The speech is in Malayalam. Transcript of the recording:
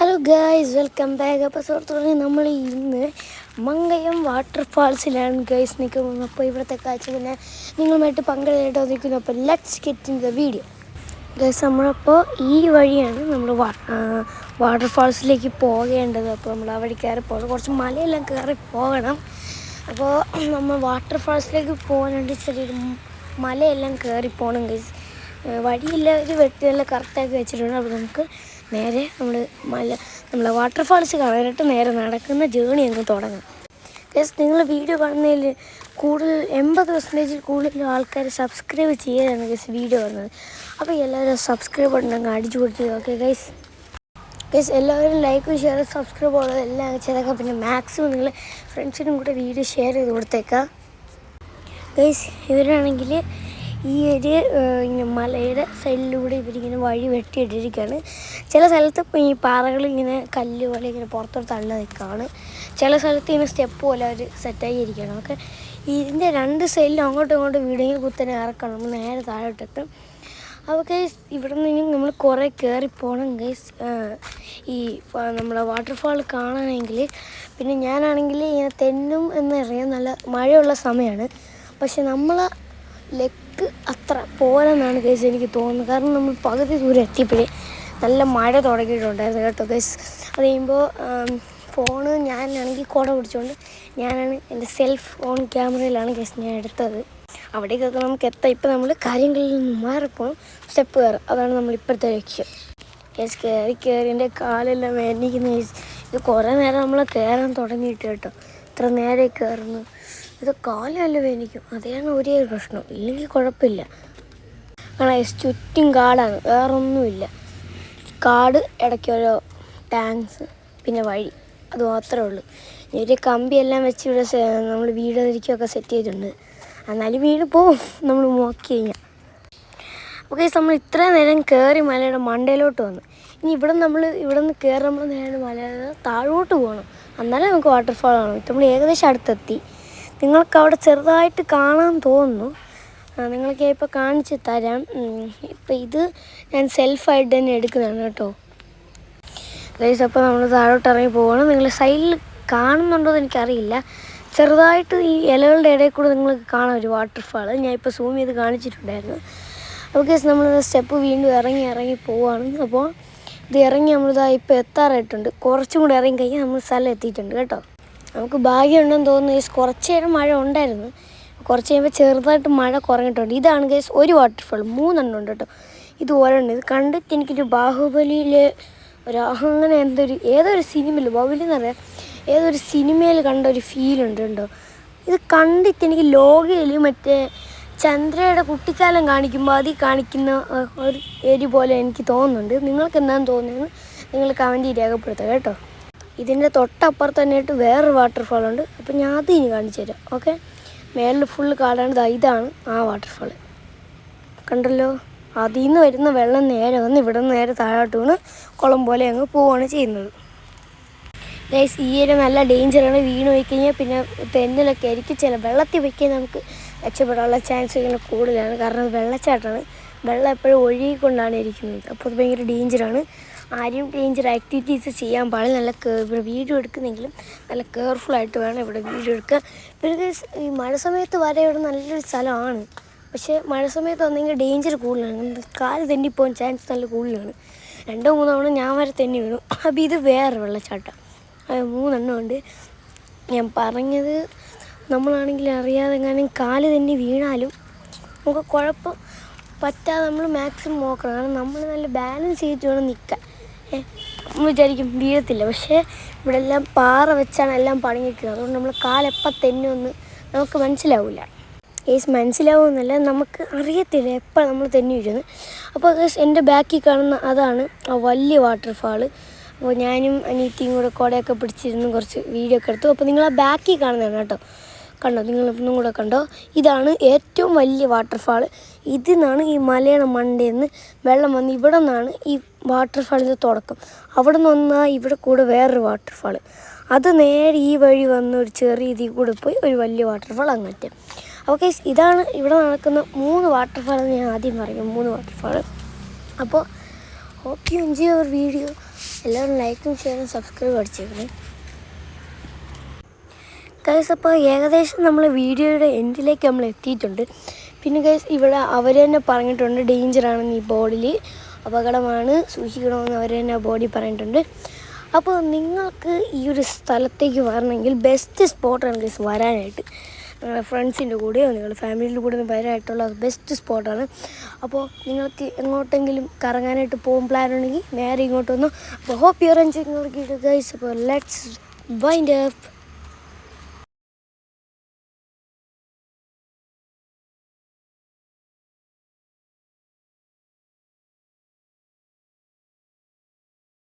Hello guys, welcome back. അപ്പോൾ സുഹൃത്തുക്കളെ, നമ്മൾ ഇന്ന് മങ്കയം വാട്ടർഫാൾസിലാണ് ഗൈസ് നിൽക്കുന്നത്. അപ്പോൾ ഇവിടുത്തെ കാഴ്ച പിന്നെ നിങ്ങളുമായിട്ട് പങ്കെടുത്തിട്ട് നിൽക്കുന്നു. അപ്പോൾ let's get in the video guys. നമ്മളപ്പോൾ ഈ വഴിയാണ് നമ്മൾ വാട്ടർഫാൾസിലേക്ക് പോകേണ്ടത്. അപ്പോൾ നമ്മൾ ആ വഴി കയറി പോകണം, കുറച്ച് മലയെല്ലാം കയറി പോകണം. അപ്പോൾ നമ്മൾ വാട്ടർഫാൾസിലേക്ക് പോകാനായിട്ട് ചെറിയൊരു മലയെല്ലാം കയറി പോകണം ഗൈസ്. വഴിയെല്ലാം ഒരു വെട്ടിയെല്ലാം കറക്റ്റാക്കി വെച്ചിട്ടുണ്ട്. അപ്പോൾ നമുക്ക് നേരെ നമ്മളെ വാട്ടർഫാൾസ് കാണാനായിട്ട് നേരെ നടക്കുന്ന ജേണി അങ്ങ് തുടങ്ങാം ഗൈസ്. നിങ്ങൾ വീഡിയോ കാണുന്നതിൽ കൂടുതൽ 80% കൂടുതൽ ആൾക്കാർ സബ്സ്ക്രൈബ് ചെയ്യാനാണ് ഗൈസ് വീഡിയോ കാണുന്നത്. അപ്പോൾ എല്ലാവരും സബ്സ്ക്രൈബ് ബട്ടൺ അങ്ങ് അടിച്ചു കൊടുക്കുക. Okay guys. എല്ലാവരും ലൈക്കും ഷെയർ സബ്സ്ക്രൈബ് ഉള്ളത് എല്ലാം ചെയ്തേക്കാം. പിന്നെ മാക്സിമം നിങ്ങൾ ഫ്രണ്ട്സിനും കൂടെ വീഡിയോ ഷെയർ ചെയ്ത് കൊടുത്തേക്കാം ഗൈസ്. ഇവരാണെങ്കിൽ ഈ ഒരു ഇങ്ങനെ മലയുടെ സൈഡിലൂടെ ഇവരിങ്ങനെ വഴി വെട്ടിയിട്ടിരിക്കുകയാണ്. ചില സ്ഥലത്ത് ഈ പാറകളിങ്ങനെ കല്ല് പോലെ ഇങ്ങനെ പുറത്തോട്ട് തള്ളി നിൽക്കുകയാണ്. ചില സ്ഥലത്ത് ഇങ്ങനെ സ്റ്റെപ്പ് പോലെ അവർ സെറ്റായി ഇരിക്കുകയാണ്. നമുക്ക് ഇതിൻ്റെ രണ്ട് സൈഡിലും അങ്ങോട്ടും ഇങ്ങോട്ടും വീടെങ്കിൽ കുത്തനെ ഇറക്കണം. നമ്മൾ നേരെ താഴോട്ടെത്തും. അപ്പോൾ ഗൈസ്, ഇവിടെ നിന്ന് നമ്മൾ കുറേ കയറിപ്പോകണം ഗൈസ് ഈ നമ്മളെ വാട്ടർഫാൾ കാണണമെങ്കിൽ. പിന്നെ ഞാനാണെങ്കിൽ ഇങ്ങനെ തെന്നും എന്നറിയാം, നല്ല മഴയുള്ള സമയമാണ്. പക്ഷെ നമ്മളെ ലെക്ക് അത്ര പോരെന്നാണ് ഗൈസ് എനിക്ക് തോന്നുന്നത്. കാരണം നമ്മൾ പകുതി ദൂരം എത്തിയപ്പോഴേ നല്ല മഴ തുടങ്ങിയിട്ടുണ്ടായിരുന്നു കേട്ടോ ഗൈസ്. അത് കഴിയുമ്പോൾ ഫോണ് ഞാനാണെങ്കിൽ കുട പിടിച്ചുകൊണ്ട് ഞാനാണ് എൻ്റെ സെൽഫ് ഓൺ ക്യാമറയിലാണ് ഗൈസ് ഞാൻ എടുത്തത്. അവിടേക്കൊക്കെ നമുക്ക് എത്താം. ഇപ്പം നമ്മൾ കാര്യങ്ങളിൽ നിന്ന് മാറിപ്പോകണം, സ്റ്റെപ്പ് കയറും. അതാണ് നമ്മളിപ്പോഴത്തെ ലക്ഷ്യം ഗൈസ്. കയറി എൻ്റെ കാലെല്ലാം വേദനിക്കുന്ന ഗൈസ്. ഇത് കുറേ നേരം നമ്മൾ കയറാൻ തുടങ്ങിയിട്ട് കേട്ടോ. ഇത്ര നേരെ കയറുന്നു, ഇത് കാലല്ല വേദനിക്കും. അതാണ് ഒരേ ഒരു പ്രശ്നം. ഇല്ലെങ്കിൽ കുഴപ്പമില്ല. കാരണം ചുറ്റും കാടാണ്, വേറൊന്നുമില്ല. കാട്, ഇടയ്ക്ക് ഓരോ ടാങ്ക്സ്, പിന്നെ വഴി, അത് മാത്രമേ ഉള്ളൂ. ഒരു കമ്പിയെല്ലാം വെച്ച് ഇവിടെ നമ്മൾ വീട് തിരിക്കുകയൊക്കെ സെറ്റ് ചെയ്തിട്ടുണ്ട്. എന്നാലും വീട് പോവും നമ്മൾ നോക്കി കഴിഞ്ഞാൽ. ഓക്കെ, നമ്മൾ ഇത്രയും നേരം കയറി മലയുടെ മണ്ടയിലോട്ട് വന്നു. ഇനി ഇവിടെ നിന്ന് കയറുമ്പോൾ നേരെ മലയുടെ താഴോട്ട് പോകണം. എന്നാലേ നമുക്ക് വാട്ടർഫാൾ കാണും. നമ്മൾ ഏകദേശം അടുത്തെത്തി. നിങ്ങൾക്ക് അവിടെ ചെറുതായിട്ട് കാണാൻ തോന്നുന്നു. നിങ്ങൾക്ക് ഇപ്പോൾ കാണിച്ച് തരാം. ഇപ്പം ഇത് ഞാൻ സെൽഫായിട്ട് തന്നെ എടുക്കുന്നതാണ് കേട്ടോ ഗൈസ്. അപ്പോൾ നമ്മൾ താഴോട്ട് ഇറങ്ങി പോകണം. നിങ്ങൾ സൈഡിൽ കാണുന്നുണ്ടോ എന്ന് എനിക്കറിയില്ല. ചെറുതായിട്ട് ഈ ഇലകളുടെ ഇടയിൽ കൂടെ നിങ്ങൾക്ക് കാണാം ഒരു വാട്ടർഫാൾ. ഞാൻ ഇപ്പോൾ സൂം ചെയ്ത് കാണിച്ചിട്ടുണ്ടായിരുന്നു. അപ്പോൾ ഗൈസ്, നമ്മൾ സ്റ്റെപ്പ് വീണ്ടും ഇറങ്ങി പോവുകയാണ്. അപ്പോൾ ഇത് ഇറങ്ങി ഇപ്പോൾ എത്താറായിട്ടുണ്ട്. കുറച്ചും കൂടെ ഇറങ്ങി കഴിഞ്ഞാൽ നമ്മൾ സ്ഥലം എത്തിയിട്ടുണ്ട് കേട്ടോ. നമുക്ക് ഭാഗ്യമുണ്ടെന്ന് തോന്നുന്നു ഗൈസ്. കുറച്ച് നേരം മഴ ഉണ്ടായിരുന്നു, കുറച്ച് കഴിയുമ്പോൾ ചെറുതായിട്ട് മഴ കുറഞ്ഞിട്ടുണ്ട്. ഇതാണ് ഗൈസ് ഒരു വാട്ടർഫാൾ. 3 എണ്ണം ഉണ്ട് കേട്ടോ. ഇത് ഒരെണ്ണം. ഇത് കണ്ടിട്ട് എനിക്കൊരു ബാഹുബലിയിൽ അങ്ങനെ ഏതൊരു സിനിമയിൽ, ബാഹുബലി എന്നറിയാം, ഏതൊരു സിനിമയിൽ കണ്ട ഒരു ഫീലുണ്ട് കേട്ടോ. ഇത് കണ്ടിട്ട് എനിക്ക് ലോകയിൽ മറ്റേ ചന്ദ്രയുടെ കുട്ടിക്കാലം കാണിക്കുമ്പോൾ അതിൽ കാണിക്കുന്ന ഒരു ഏരിയ പോലെ എനിക്ക് തോന്നുന്നുണ്ട്. നിങ്ങൾക്ക് എന്താണെന്ന് തോന്നുന്നത് നിങ്ങൾ കമൻറ്റ് രേഖപ്പെടുത്തുക കേട്ടോ. ഇതിൻ്റെ തൊട്ടപ്പുറത്ത് തന്നെയായിട്ട് വേറൊരു വാട്ടർഫാളുണ്ട്. അപ്പോൾ ഞാൻ അത് ഇനി കാണിച്ചു തരാം. ഓക്കെ, മേളിൽ ഫുള്ള് കാടാണ്. ഇതാണ് ആ വാട്ടർഫാൾ. കണ്ടല്ലോ. അതിൽ നിന്ന് വരുന്ന വെള്ളം നേരെ വന്ന് ഇവിടെ നിന്ന് നേരെ താഴോട്ട് വീണ് കുളം പോലെ അങ്ങ് പോവുകയാണ് ചെയ്യുന്നത് ഗൈസ്. ഈ ഒരു നല്ല ഡേഞ്ചറാണ്. വീണ് പോയി കഴിഞ്ഞാൽ പിന്നെ തെന്നിലൊക്കെ ആയിരിക്കും. ചില വെള്ളത്തിൽ വയ്ക്കാൻ നമുക്ക് രക്ഷപ്പെടാനുള്ള ചാൻസ് ഇങ്ങനെ കൂടുതലാണ്. കാരണം അത് വെള്ളച്ചാട്ടമാണ്. വെള്ളം എപ്പോഴും ഒഴുകിക്കൊണ്ടാണ് ഇരിക്കുന്നത്. അപ്പോൾ അത് ഭയങ്കര ഡേഞ്ചറാണ്. ആരും ഡേഞ്ചർ ആക്ടിവിറ്റീസ് ചെയ്യാൻ പാടില്ല. ഇവിടെ വീഡിയോ എടുക്കുന്നെങ്കിലും നല്ല കെയർഫുള്ളായിട്ട് വേണം ഇവിടെ വീഡിയോ എടുക്കുക. പിന്നെ ഈ മഴ സമയത്ത് വരെ ഇവിടെ നല്ലൊരു സ്ഥലമാണ്. പക്ഷേ മഴ സമയത്ത് വന്നെങ്കിൽ ഡേഞ്ചർ കൂടുതലാണ്. കാല് തെന്നിപ്പോകാൻ ചാൻസ് നല്ല കൂടുതലാണ്. 2-3 തവണ ഞാൻ വരെ തെന്നി വീണു. അപ്പോൾ ഇത് വേറെ വെള്ളച്ചാട്ടം. 3 എണ്ണം ഉണ്ട്. ഞാൻ പറഞ്ഞത്, നമ്മളാണെങ്കിൽ അറിയാതെ എങ്ങാനും കാല് തെന്നി വീണാലും നമുക്ക് കുഴപ്പം പറ്റാതെ നമ്മൾ മാക്സിമം നോക്കണം. കാരണം നമ്മൾ നല്ല ബാലൻസ് ചെയ്തിട്ട് വേണം നിൽക്കാൻ. നമ്മൾ വിചാരിക്കും വീഴത്തില്ല, പക്ഷേ ഇവിടെ എല്ലാം പാറ വെച്ചാണ് എല്ലാം പണിഞ്ഞിരിക്കുന്നത്. അതുകൊണ്ട് നമ്മൾ കാലെപ്പം തെന്നുമെന്ന് നമുക്ക് മനസ്സിലാവില്ല. മനസ്സിലാവുമെന്നല്ല, നമുക്ക് അറിയത്തില്ല എപ്പോൾ നമ്മൾ തെന്നി വീഴുന്നത്. അപ്പോൾ എൻ്റെ ബാക്കിൽ കാണുന്ന അതാണ് ആ വലിയ വാട്ടർഫാൾ. അപ്പോൾ ഞാനും അനിയത്തിയും കൂടെ കുടയൊക്കെ പിടിച്ചിരുന്ന് കുറച്ച് വീഡിയോ ഒക്കെ എടുത്തു. അപ്പോൾ നിങ്ങൾ ആ ബാക്കിൽ കാണുന്നതാണ് കേട്ടോ. കണ്ടോ, നിങ്ങളൊന്നും കൂടെ കണ്ടോ. ഇതാണ് ഏറ്റവും വലിയ വാട്ടർഫാൾ. ഇതിൽ നിന്നാണ് ഈ മലയുടെ മണ്ടയിൽ നിന്ന് വെള്ളം വന്ന് ഇവിടെ നിന്നാണ് ഈ വാട്ടർഫാളിൻ്റെ തുടക്കം. അവിടെ നിന്ന് വന്നാൽ ഇവിടെ കൂടെ വേറൊരു വാട്ടർഫാൾ. അത് നേരെ ഈ വഴി വന്ന് ഒരു ചെറിയ ഇതിൽ കൂടെ പോയി ഒരു വലിയ വാട്ടർഫാൾ അങ്ങോട്ട്. ഓക്കെ, ഇതാണ് ഇവിടെ നടക്കുന്ന 3 വാട്ടർഫാൾ. ഞാൻ ആദ്യം പറയും 3 വാട്ടർഫാൾ. അപ്പോൾ hope you enjoy your video. എല്ലാവരും ലൈക്കും ഷെയറും സബ്സ്ക്രൈബ് അടിച്ചേക്കണേ ഗൈസ്. അപ്പോൾ ഏകദേശം നമ്മൾ വീഡിയോയുടെ എൻഡിലേക്ക് നമ്മൾ എത്തിയിട്ടുണ്ട്. പിന്നെ ഗൈസ് ഇവിടെ അവർ തന്നെ പറഞ്ഞിട്ടുണ്ട് ഡേഞ്ചറാണെന്ന്, ഈ ബോർഡിൽ അപകടമാണ്, സൂക്ഷിക്കണമെന്ന് അവർ തന്നെ ബോഡി പറഞ്ഞിട്ടുണ്ട്. അപ്പോൾ നിങ്ങൾക്ക് ഈ ഒരു സ്ഥലത്തേക്ക് വരണമെങ്കിൽ ബെസ്റ്റ് സ്പോട്ടാണ് ഗൈസ് വരാനായിട്ട്. നിങ്ങളുടെ ഫ്രണ്ട്സിൻ്റെ കൂടെയോ നിങ്ങളുടെ ഫാമിലിയുടെ കൂടെ വരാനായിട്ടുള്ള ബെസ്റ്റ് സ്പോട്ടാണ്. അപ്പോൾ നിങ്ങൾക്ക് എങ്ങോട്ടെങ്കിലും കറങ്ങാനായിട്ട് പോകും പ്ലാൻ ഉണ്ടെങ്കിൽ നേരെ ഇങ്ങോട്ട് വന്നു. അപ്പോൾ hope you are enjoying our video guys. അപ്പോൾ ലെറ്റ്സ് വൈൻഡ് അപ്പ്.